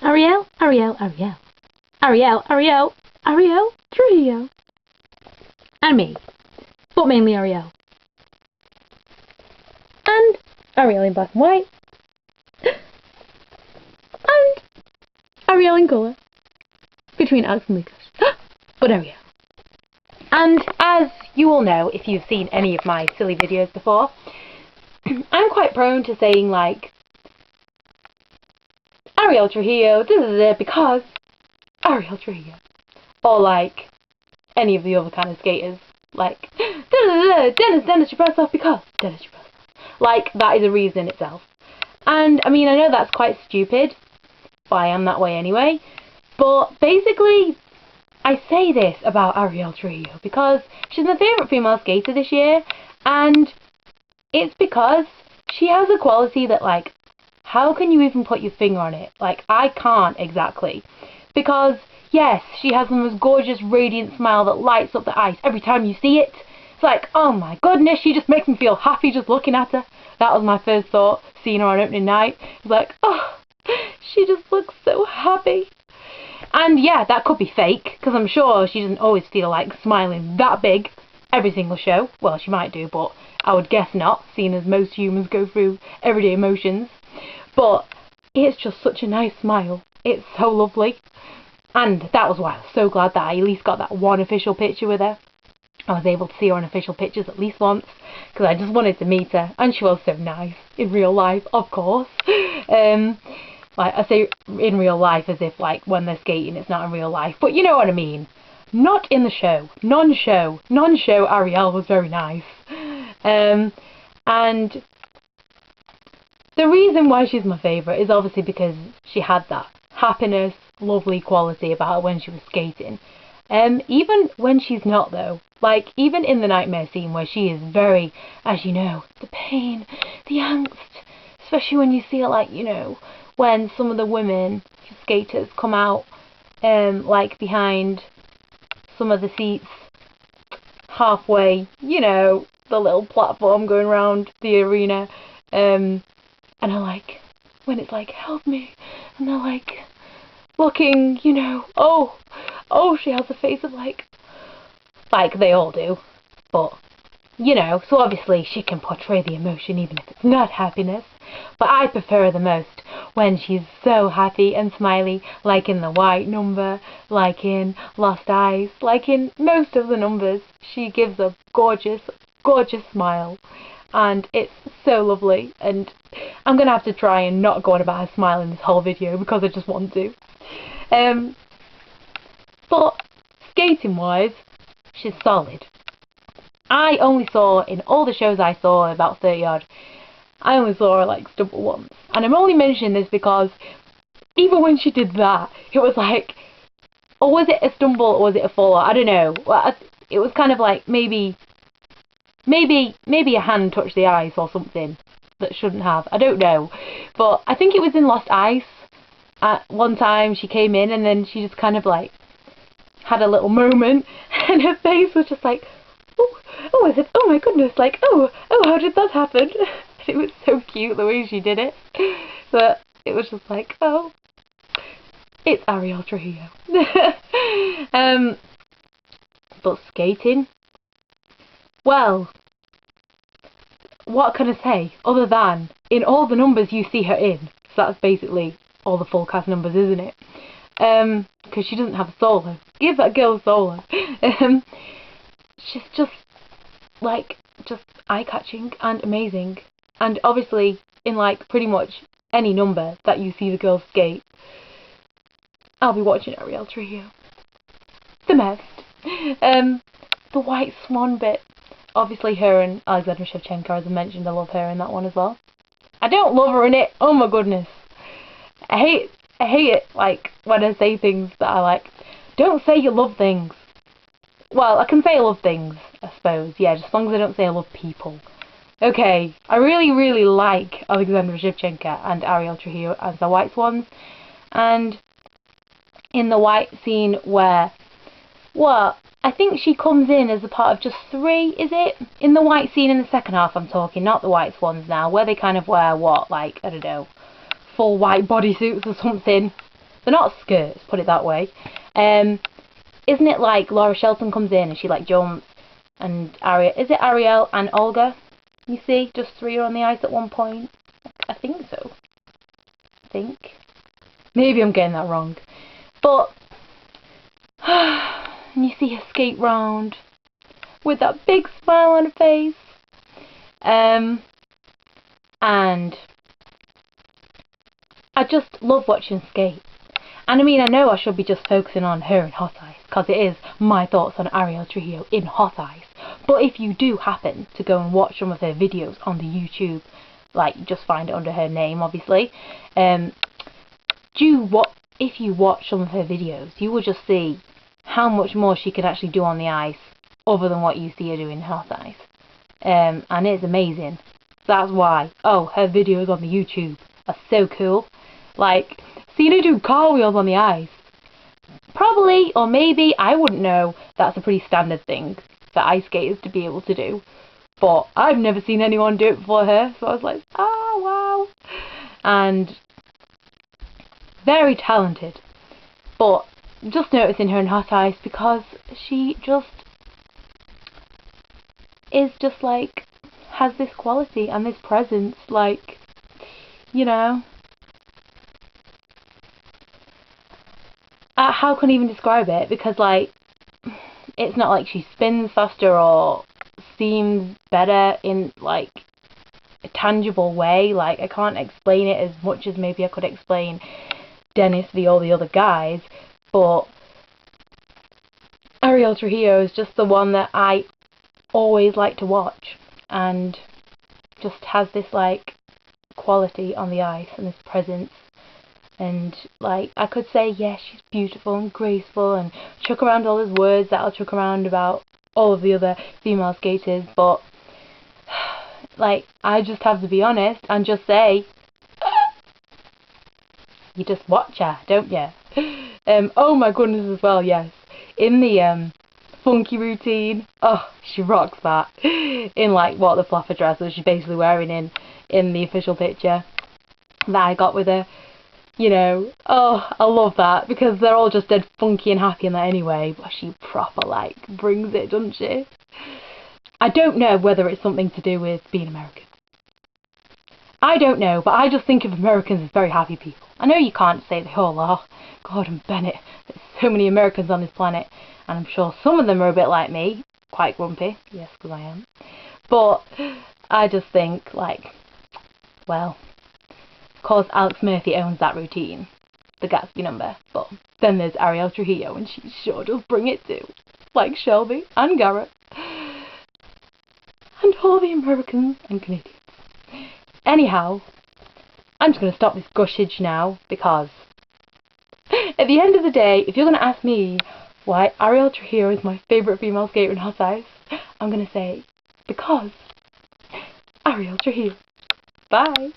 Arielle, Arielle, Arielle. Arielle, Arielle, Arielle Trujillo. And me. But mainly Arielle. And Arielle in black and white. And Arielle in colour. Between Alex and Lucas. But Arielle. And as you all know, if you've seen any of my silly videos before, I'm quite prone to saying like, Arielle Trujillo, because Arielle Trujillo. Or like, any of the other kind of skaters. Like, Dennis, you press off because Dennis, you press off. Like, that is a reason itself. And, I mean, I know that's quite stupid, but I am that way anyway. But, basically, I say this about Arielle Trujillo because she's my favourite female skater this year, and it's because she has a quality that, like, how can you even put your finger on it? Like, I can't exactly. Because, yes, she has the most gorgeous, radiant smile that lights up the ice every time you see it. It's like, oh my goodness, she just makes me feel happy just looking at her. That was my first thought, seeing her on opening night. It's like, oh, she just looks so happy. And yeah, that could be fake, because I'm sure she doesn't always feel like smiling that big every single show. Well, she might do, but I would guess not, seeing as most humans go through everyday emotions. But it's just such a nice smile. It's so lovely. And that was why I was so glad that I at least got that one official picture with her. I was able to see her on official pictures at least once, because I just wanted to meet her, and she was so nice in real life, of course. Like, I say in real life as if, like, when they're skating it's not in real life, but you know what I mean. Not in the show. Non-show Arielle was very nice. And the reason why she's my favourite is obviously because she had that happiness, lovely quality about her when she was skating. Even when she's not though. Like, even in the nightmare scene where she is very, as you know, the pain, the angst, especially when you see it, like, you know, when some of the women skaters come out, like, behind some of the seats, halfway, you know, the little platform going around the arena, and are like, when it's like, help me, and they're like, looking, you know, oh, she has a face of like they all do, but, you know, so obviously she can portray the emotion even if it's not happiness, but I prefer her the most when she's so happy and smiley, like in the white number, like in Lost Eyes, like in most of the numbers. She gives a gorgeous, gorgeous smile, and it's so lovely, and I'm going to have to try and not go on about her smile in this whole video because I just want to. But skating wise, she's solid. I only saw, in all the shows I saw, about 30 odd, I only saw her like stumble once. And I'm only mentioning this because even when she did that, it was like, or was it a stumble or was it a fall? I don't know. It was kind of like maybe a hand touched the ice or something that shouldn't have. I don't know. But I think it was in Lost Ice. At one time she came in and then she just kind of like had a little moment and her face was just like, oh, is it? Oh my goodness, like, oh, how did that happen? It was so cute the way she did it. But it was just like, oh, it's Arielle Trujillo. But skating, well, what can I say other than in all the numbers you see her in, so that's basically all the full cast numbers, isn't it? Because she doesn't have a solo. Give that girl a solo. She's just like eye-catching and amazing, and obviously in like pretty much any number that you see the girls skate, I'll be watching Arielle Trujillo the most. The White Swan bit, obviously her and Alexandra Shevchenko, as I mentioned, I love her in that one as well. I don't love her in it, oh my goodness. I hate it, like, when I say things that I like. Don't say you love things. Well, I can say I love things, I suppose, yeah, just as long as I don't say I love people. Okay, I really, really like Alexandra Shevchenko and Arielle Trujillo as the White Swans, and in the white scene where, well, I think she comes in as a part of just 3, is it? In the white scene in the second half I'm talking, not the White Swans now, where they kind of wear, what, like, I don't know, full white bodysuits or something. They're not skirts, put it that way. Isn't it like Laura Shelton comes in and she like jumps, and is it Arielle and Olga? You see, just 3 are on the ice at one point. I think so. Maybe I'm getting that wrong. But and you see her skate round with that big smile on her face. And I just love watching skate. And I mean, I know I should be just focusing on her in hot ice, because it is my thoughts on Arielle Trujillo in hot ice. But if you do happen to go and watch some of her videos on the YouTube, like, just find it under her name, obviously, if you watch some of her videos, you will just see how much more she can actually do on the ice, other than what you see her doing in hot ice. And it's amazing. That's why, her videos on the YouTube are so cool. Like, seeing her do cartwheels on the ice, probably, or maybe, I wouldn't know, that's a pretty standard thing for ice skaters to be able to do. But I've never seen anyone do it before her, so I was like, oh wow. And very talented. But just noticing her in hot ice, because she just is just like, has this quality and this presence, like, you know. How can I even describe it? Because, like, it's not like she spins faster or seems better in, like, a tangible way. Like, I can't explain it as much as maybe I could explain Dennis v. all the other guys. But Arielle Trujillo is just the one that I always like to watch. And just has this, like, quality on the ice and this presence. And, like, I could say, yes, she's beautiful and graceful and chuck around all those words that I'll chuck around about all of the other female skaters, but, like, I just have to be honest and just say, you just watch her, don't you? Oh my goodness as well, yes. In the, funky routine, she rocks that. In, like, what the flapper dress that she's basically wearing in the official picture that I got with her. You know, I love that, because they're all just dead funky and happy in that anyway, but she proper, like, brings it, doesn't she? I don't know whether it's something to do with being American. I don't know, but I just think of Americans as very happy people. I know you can't say they all are. Gordon Bennett, there's so many Americans on this planet, and I'm sure some of them are a bit like me, quite grumpy, yes, because I am. But I just think, like, well, of course, Alex Murphy owns that routine, the Gatsby number, but then there's Arielle Trujillo, and she sure does bring it too, like Shelby and Garrett, and all the Americans and Canadians. Anyhow, I'm just going to stop this gushage now, because at the end of the day, if you're going to ask me why Arielle Trujillo is my favourite female skater in hot ice, I'm going to say, because Arielle Trujillo. Bye!